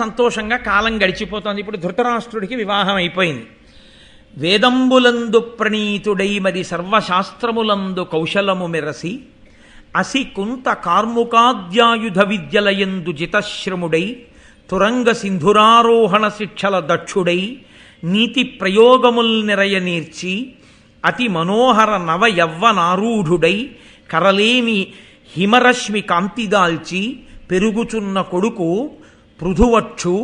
సంతోషంగా కాలం గడిచిపోతోంది. ఇప్పుడు ధృతరాష్ట్రుడికి వివాహం అయిపోయింది. వేదంబులందు ప్రణీతుడై మరి సర్వశాస్త్రములందు కౌశలము మెరసి అసి కుంత కార్ముకాద్యాయుధ విద్యలయందు జితశ్రముడై తురంగ సింధురారోహణ శిక్షల దక్షుడై నీతి ప్రయోగముల్ నిరయనీర్చి అతి మనోహర నవ యవ్వనారూఢుడై కరలేమి హిమరశ్మి కాంతిదాల్చి పెరుగుచున్న కొడుకు పృథువక్షు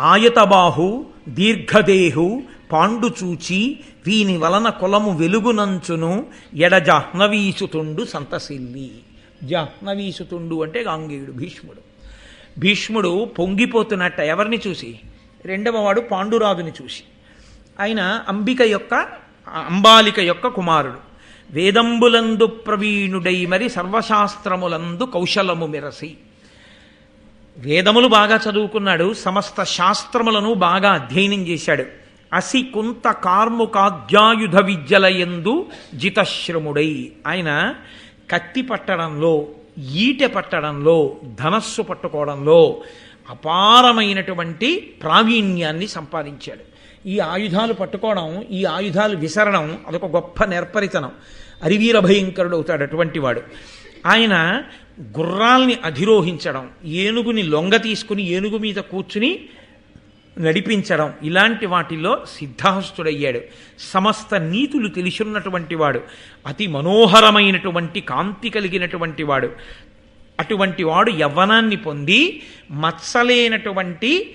ఆయతబాహు దీర్ఘదేహు పాండుచూచి వీని వలన కులము వెలుగునంచును ఎడ జాహ్నవీసుతుండు సంతసిల్లి. జాహ్నవీసుతుండు అంటే గాంగేయుడు భీష్ముడు. భీష్ముడు పొంగిపోతున్నట్ట ఎవరిని చూసి? రెండవ వాడు పాండురాజుని చూసి. ఆయన అంబాలిక యొక్క కుమారుడు. వేదంబులందు ప్రవీణుడై మరి సర్వశాస్త్రములందు కౌశలము మెరసి. వేదములు బాగా చదువుకున్నాడు, సమస్త శాస్త్రములను బాగా అధ్యయనం చేశాడు. అసి కుంత కార్ముకాద్యాయుధ విద్యలయందు జితశ్రముడై. ఆయన కత్తి పట్టడంలో, ఈటె పట్టడంలో, ధనస్సు పట్టుకోవడంలో అపారమైనటువంటి ప్రావీణ్యాన్ని సంపాదించాడు. ఈ ఆయుధాలు పట్టుకోవడం, ఈ ఆయుధాలు విసరడం అదొక గొప్ప నేర్పరితనం. అరివీర భయంకరుడు అవుతాడు అటువంటి వాడు. ఆయన గుర్రాల్ని అధిరోహించడం, ఏనుగుని లొంగ తీసుకుని ఏనుగు మీద కూర్చుని నడిపించడం, ఇలాంటి వాటిల్లో సిద్ధాహస్తుడయ్యాడు. సమస్త నీతులు తెలిసున్నటువంటి వాడు, అతి మనోహరమైనటువంటి కాంతి కలిగినటువంటి వాడు. అటువంటి వాడు యవ్వనాన్ని పొంది మత్సలేనటువంటి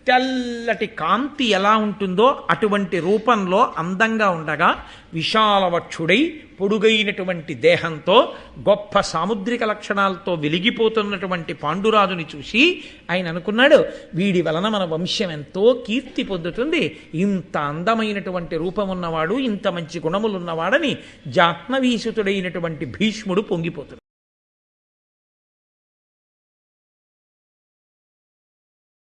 తెల్లటి కాంతి ఎలా ఉంటుందో అటువంటి రూపంలో అందంగా ఉండగా విశాలవక్షుడై పొడుగైనటువంటి దేహంతో గొప్ప సాముద్రిక లక్షణాలతో వెలిగిపోతున్నటువంటి పాండురాజుని చూసి ఆయన అనుకున్నాడు, వీడి వలన మన వంశం ఎంతో కీర్తి పొందుతుంది. ఇంత అందమైనటువంటి రూపం ఉన్నవాడు, ఇంత మంచి గుణములున్నవాడని జాహ్నవీసుతుడైనటువంటి భీష్ముడు పొంగిపోతున్నాడు.